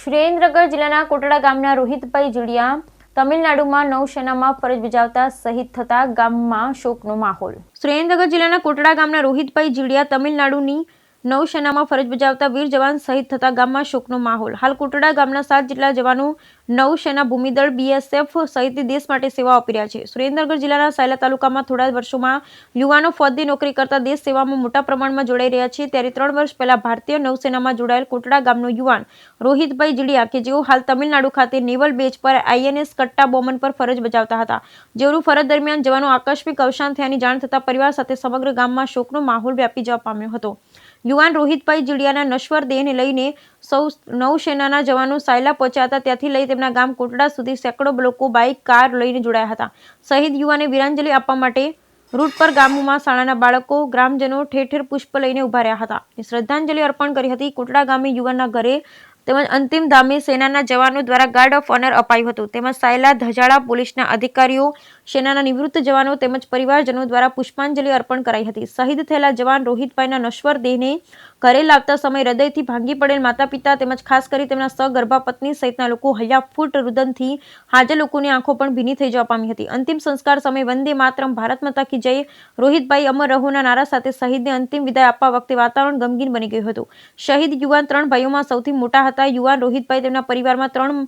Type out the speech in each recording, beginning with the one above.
સુરેન્દ્રનગર જિલ્લાના કોટડા ગામના રોહિતભાઈ જીડિયા તમિલનાડુમાં નૌસેનામાં ફરજ બજાવતા શહીદ થતા ગામમાં શોકનો માહોલ। સુરેન્દ્રનગર જિલ્લાના કોટડા ગામના રોહિતભાઈ જીડિયા તમિલનાડુની નૌસેનામાં ફરજ બજાવતા વીર જવાન શહીદ થતા ગામમાં શોકનો માહોલ। હાલ કોટડા ગામના 7 જેટલા જવાનો નૌસેના ભૂમિદળ BSF સહિતની દેશ માટે સેવા આપી રહ્યા છે। સુરેન્દ્રનગર જિલ્લાના સાયલા તાલુકામાં થોડા વર્ષોમાં યુવાનો ફોજની નોકરી કરતા દેશ સેવામાં મોટા પ્રમાણમાં જોડાઈ રહ્યા છે। ત્યારે 3 વર્ષ પહેલા ભારતીય નૌસેનામાં જોડાયેલ કોટડા ગામનો યુવાન રોહિતભાઈ જીડિયા કે જેઓ હાલ તમિલનાડુ ખાતે નેવલ બેઝ પર INS કટ્ટાબોમન પર ફરજ બજાવતા હતા, જેઓનું ફરજ દરમિયાન જવાનો આકસ્મિક અવસાન થયાની જાણ થતા પરિવાર સાથે સમગ્ર ગામમાં શોકનો માહોલ વ્યાપી જવા પામ્યો હતો। યુવાન રોહિતભાઈ જીડિયાના નશ્વર દેહને લઈને સૌ નૌસેનાના જવાનો સાયલા પહોંચ્યા હતા। ત્યાંથી લઈ તેમના ગામ કોટડા સુધી સેંકડો લોકો બાઇક કાર લઈને જોડાયા હતા। શહીદ યુવાને વીરાંજલિ આપવા માટે રૂટ પર ગામોમાં શાળાના બાળકો ગ્રામજનો ઠેર ઠેર પુષ્પ લઈને ઉભા રહ્યા હતા, શ્રદ્ધાંજલિ અર્પણ કરી હતી। કોટડા ગામે યુવાનના ઘરે તેમજ અંતિમ ધામે સેનાના જવાનો દ્વારા ગાર્ડ ઓફ ઓનર અપાયું હતું। તેમજ સાયલા ધજાળા પોલીસના અધિકારીઓ, સેનાના નિવૃત્ત જવાનો તેમજ પરિવારજનો દ્વારા પુષ્પાંજલિ અર્પણ કરાઈ હતી। શહીદ થયેલા જવાન રોહિતભાઈના નશ્વર દેહને ઘરે લાવતા સમયે હૃદયથી ભાંગી પડેલ માતા પિતા તેમજ ખાસ કરી તેમના સગર્ભા પત્ની સહિતના લોકો હૈયાફૂટ રુદનથી હાજર લોકોની આંખો પણ ભીની થઈ જવા પામી હતી। અંતિમ સંસ્કાર સમયે વંદે માતરમ, ભારત માતા કી જય, રોહિતભાઈ અમર રહોના નારા સાથે શહીદને અંતિમ વિદાય આપવા વખતે વાતાવરણ ગમગીન બની ગયું હતું। શહીદ યુવાન 3 ભાઈઓમાં સૌથી મોટા હતા। યુવાન રોહિતભાઈ તેમના પરિવારમાં 3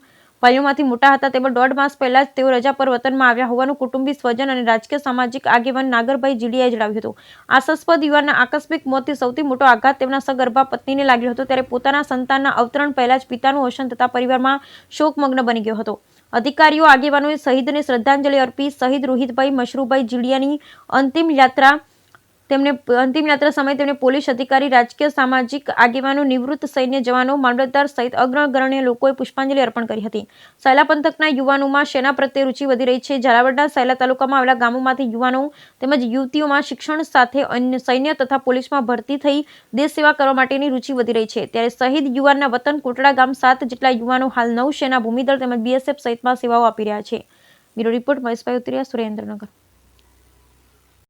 ભાઈઓમાંથી મોટા હતા। તેમજ 1.5 માસ પહેલા જ તેઓ રજા પર વતનમાં આવ્યા હોવાનું કુટુંબી, સ્વજન અને રાજકીય સામાજિક આગેવાન નાગરભાઈ જીડિયાએ જણાવ્યું હતું। આશાસ્પદ યુવાનના આકસ્મિક મોતથી સૌથી મોટો આઘાત તેમના સગર્ભા પત્નીને લાગ્યો હતો। ત્યારે પોતાના સંતાનના અવતરણ પહેલા જ પિતાનું અવસાન થતા પરિવારમાં શોકમગ્ન બની ગયો હતો। અધિકારીઓ, આગેવાનોએ શહીદને શ્રદ્ધાંજલિ અર્પી શહીદ રોહિતભાઈ મશરૂભાઈ જીડિયાની અંતિમ યાત્રા સમયે તેમને પોલીસ અધિકારી, રાજકીય સામાજિક આગેવાનો, નિવૃત્ત સૈન્ય જવાનો, મામલતદાર સહિત અગ્રગણ્ય લોકોએ પુષ્પાંજલિ અર્પણ કરી હતી। સાયલા પંથકના યુવાનોમાં સેના પ્રત્યે રુચિ વધી રહી છે। ઝાલાવાડના સાયલા તાલુકામાં આવેલા ગામોમાંથી યુવાનો તેમજ યુવતીઓમાં શિક્ષણ સાથે સૈન્ય તથા પોલીસમાં ભરતી થઈ દેશ સેવા કરવા માટેની રુચિ વધી રહી છે। ત્યારે શહીદ યુવાનના વતન કોટડા ગામ 7 જેટલા યુવાનો હાલ નૌસેના ભૂમિદળ તેમજ BSF સહિતમાં સેવાઓ આપી રહ્યા છે। બ્યુરો રિપોર્ટ મહેશભાઈ ઉતરિયા, સુરેન્દ્રનગર।